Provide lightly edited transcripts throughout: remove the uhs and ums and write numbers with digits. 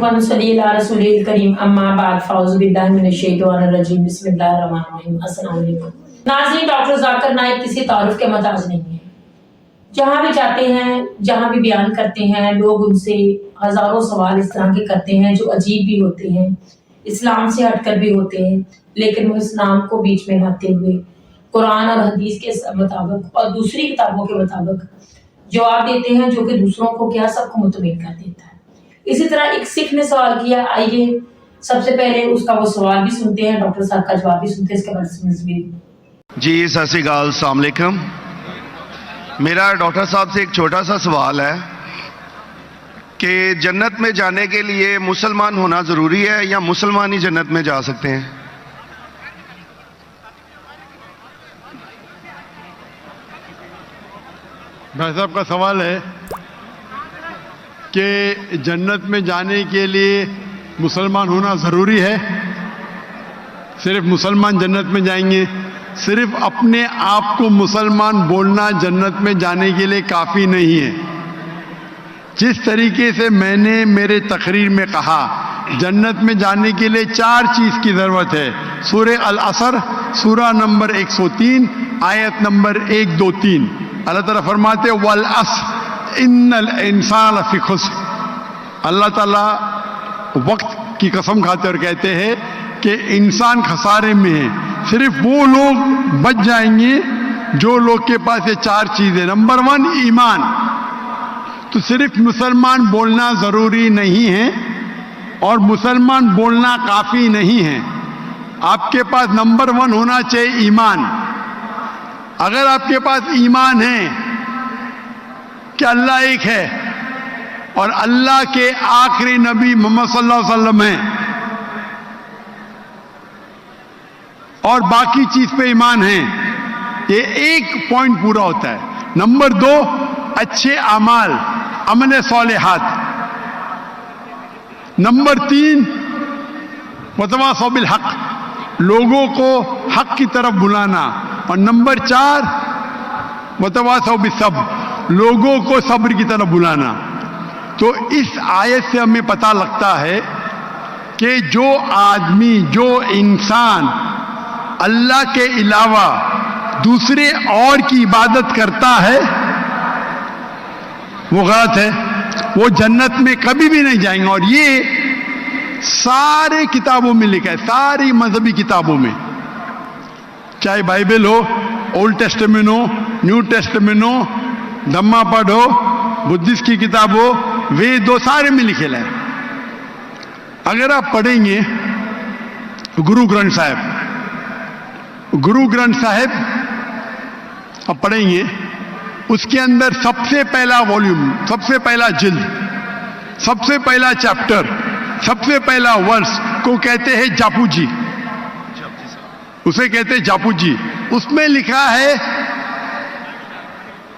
व नुसल्ली अला रसूलिल करीम अम्मा बाद फ़ाउज़ु बिल्लाहि मिनश शैतानिर रजीम बिस्मिल्लाहिर रहमानिर रहीम। अस्सलाम वालेकुम नाज़रीन, डॉक्टर ज़ाकिर नाइक किसी तारुफ के मोहताज नहीं है। जहाँ भी जाते हैं, जहाँ भी बयान करते हैं, लोग उनसे हज़ारों सवाल इस तरह के करते हैं जो अजीब भी होते हैं, इस्लाम से हटकर भी होते हैं, लेकिन वो इस्लाम को बीच में लाते हुए कुरान और हदीस के मुताबिक और दूसरी किताबों के मुताबिक जवाब देते हैं, जो कि दूसरों को क्या सबको मुतमिन कर देता है। इसी तरह एक सिख ने सवाल किया, आइए सबसे पहले उसका वो सवाल भी सुनते हैं, डॉक्टर साहब का जवाब भी सुनते हैं, इसके बाद जी सत श्री अकाल, अस्सलाम वालेकुम। मेरा डॉक्टर साहब से एक छोटा सा सवाल है कि जन्नत में जाने के लिए मुसलमान होना ज़रूरी है या मुसलमान ही जन्नत में जा सकते हैं? भाई साहब का सवाल है कि जन्नत में जाने के लिए मुसलमान होना ज़रूरी है, सिर्फ मुसलमान जन्नत में जाएंगे? सिर्फ अपने आप को मुसलमान बोलना जन्नत में जाने के लिए काफ़ी नहीं है। जिस तरीके से मैंने मेरे तकरीर में कहा, जन्नत में जाने के लिए 4 चीज़ की ज़रूरत है। सूरह अल असर, सूरा नंबर 103, आयत नंबर 1, 2, 3। अल्लाह ताला फरमाते वल अस्र इन्नल इंसान लफी खुस्र। अल्लाह ताला वक्त की कसम खाते और कहते हैं कि इंसान खसारे में है। सिर्फ वो लोग बच जाएंगे जो लोग के पास ये 4 चीज़ें। नंबर 1 ईमान। तो सिर्फ मुसलमान बोलना ज़रूरी नहीं है और मुसलमान बोलना काफ़ी नहीं है। आपके पास नंबर 1 होना चाहिए ईमान। अगर आपके पास ईमान है कि अल्लाह एक है और अल्लाह के आखिरी नबी मोहम्मद सल्लल्लाहु अलैहि वसल्लम हैं और बाकी चीज पे ईमान है, ये एक पॉइंट पूरा होता है। नंबर 2 अच्छे अमाल, अमल सालिहात। नंबर 3 वतवासौ बिल हक, लोगों को हक की तरफ बुलाना। और नंबर 4 वतवासौ बिस सब्र, लोगों को सब्र की तरफ बुलाना। तो इस आयत से हमें पता लगता है कि जो आदमी, जो इंसान अल्लाह के अलावा दूसरे और की इबादत करता है वो गलत है, वो जन्नत में कभी भी नहीं जाएंगे। और ये सारे किताबों में लिखा है, सारी मजहबी किताबों में, चाहे बाइबल हो, ओल्ड टेस्टामेंट हो, न्यू टेस्टामेंट हो, धम्मा पढ़ हो, बुद्धिस्ट की किताब हो, वेद हो, सारे में लिखेला है। अगर आप पढ़ेंगे गुरु ग्रंथ साहिब, गुरु ग्रंथ साहिब आप पढ़ेंगे, उसके अंदर सबसे पहला वॉल्यूम, सबसे पहला जिल्द, सबसे पहला चैप्टर, सबसे पहला वर्ष को कहते हैं जापू जी, उसे कहते हैं जापू जी। उसमें लिखा है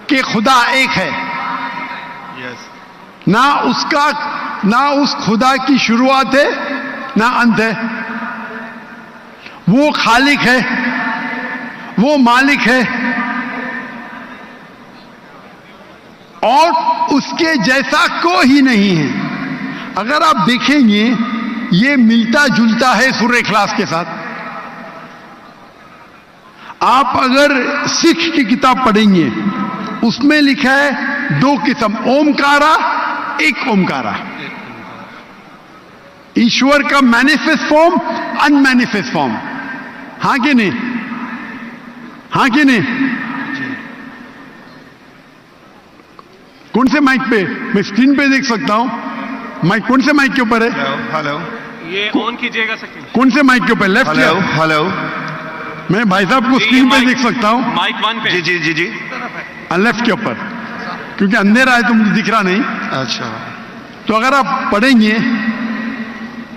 कि खुदा एक है। ना उस खुदा की शुरुआत है ना अंत है। वो खालिक है, वो मालिक है और उसके जैसा कोई ही नहीं है। अगर आप देखेंगे ये मिलता जुलता है सूरह इखलास के साथ। आप अगर सिख की किताब पढ़ेंगे, उसमें लिखा है 2 किस्म, ओमकारा, एक ओमकारा। ईश्वर का मैनिफेस्ट फॉर्म, अनमैनिफेस्ट फॉर्म। हाँ कि नहीं? हाँ कि नहीं? कौन से माइक पे? मैं स्क्रीन पे देख सकता हूं। माइक कौन से माइक के ऊपर है? हेलो, ये ऑन कीजिएगा। कौन से माइक के ऊपर? लेफ्ट? हेलो, मैं भाई साहब को स्क्रीन पे देख सकता हूं। माइक 1 पे। जी जी जी, लेफ्ट के ऊपर, क्योंकि अंधेरा है तो मुझे दिख रहा नहीं। अच्छा, तो अगर आप पढ़ेंगे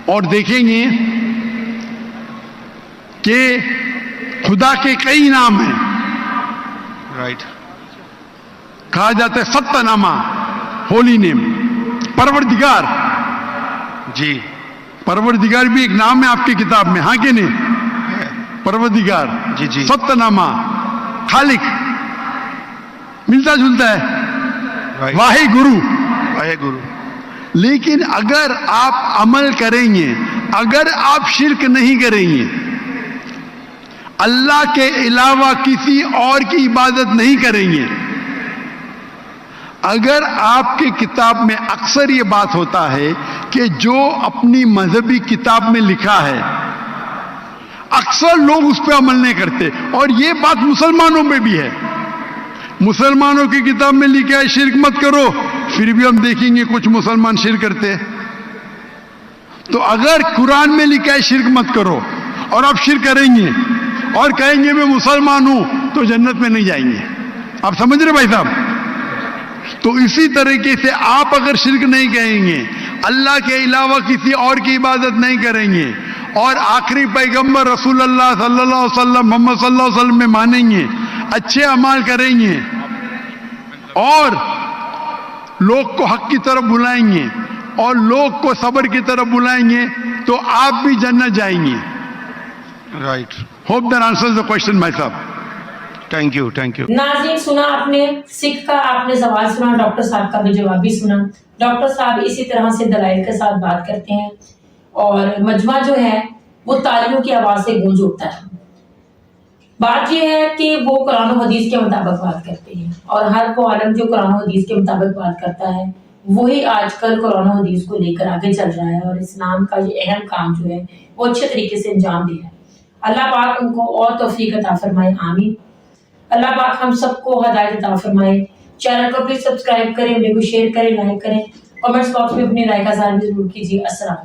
और देखेंगे कि खुदा के कई नाम हैं, राइट। कहा जाता है सत्तनामा, होली नेम, परवरदिगार। जी, परवरदिगार भी एक नाम है आपकी किताब में, हाँ कि नहीं? परवरदिगार, जी जी, सत्तनामा, खालिक, मिलता जुलता है। वाहे गुरु, वाहे गुरु। لیکن اگر آپ عمل کریں گے، اگر آپ شرک نہیں کریں گے، اللہ کے علاوہ کسی اور کی عبادت نہیں کریں گے، اگر آپ کی کتاب میں اکثر یہ بات ہوتا ہے کہ جو اپنی مذہبی کتاب میں لکھا ہے اکثر لوگ اس پہ عمل نہیں کرتے، اور یہ بات مسلمانوں میں بھی ہے. مسلمانوں کی کتاب میں لکھا ہے شرک مت کرو، پھر بھی ہم دیکھیں گے کچھ مسلمان شرک کرتے. تو اگر قرآن میں لکھا ہے شرک مت کرو اور آپ شرک کریں گے اور کہیں گے میں مسلمان ہوں تو جنت میں نہیں جائیں گے. آپ سمجھ رہے بھائی صاحب؟ تو اسی طریقے سے آپ اگر شرک نہیں کہیں گے، اللہ کے علاوہ کسی اور کی عبادت نہیں کریں گے، اور آخری پیغمبر رسول اللہ صلی اللہ علیہ وسلم محمد صلی اللہ علیہ وسلم میں مانیں گے، اچھے اعمال کریں گے اور لوگ کو حق کی طرف بلائیں گے اور لوگ کو صبر کی طرف بلائیں گے تو آپ بھی جنت جائیں گے. Right. Hope that answers the question بھائی صاحب. Thank you, thank you. ناظرین سنا آپ نے، سکھ کا آپ نے سوال سنا، ڈاکٹر صاحب کا بھی جواب بھی سنا. ڈاکٹر صاحب اسی طرح سے دلائل کے ساتھ بات کرتے ہیں اور مجمع جو ہے وہ تالیوں کی آواز سے گونج اٹھتا ہے. بات یہ ہے کہ وہ قرآن و حدیث کے مطابق بات کرتے ہیں، اور ہر وہ عالم جو قرآن و حدیث کے مطابق بات کرتا ہے وہی آج کل قرآن و حدیث کو لے کر آگے چل رہا ہے اور اسلام کا یہ اہم کام جو ہے وہ اچھے طریقے سے انجام دے رہا ہے. اللہ پاک ان کو اور توفیق عطا فرمائے، آمین. اللہ پاک ہم سب کو ہدایت عطا فرمائے. چینل کو پلیز سبسکرائب کریں، ویڈیو کو شیئر کریں، لائک کریں، کمنٹس باکس میں اپنی رائے کا اظہار بھی ضرور کیجیے. السلام.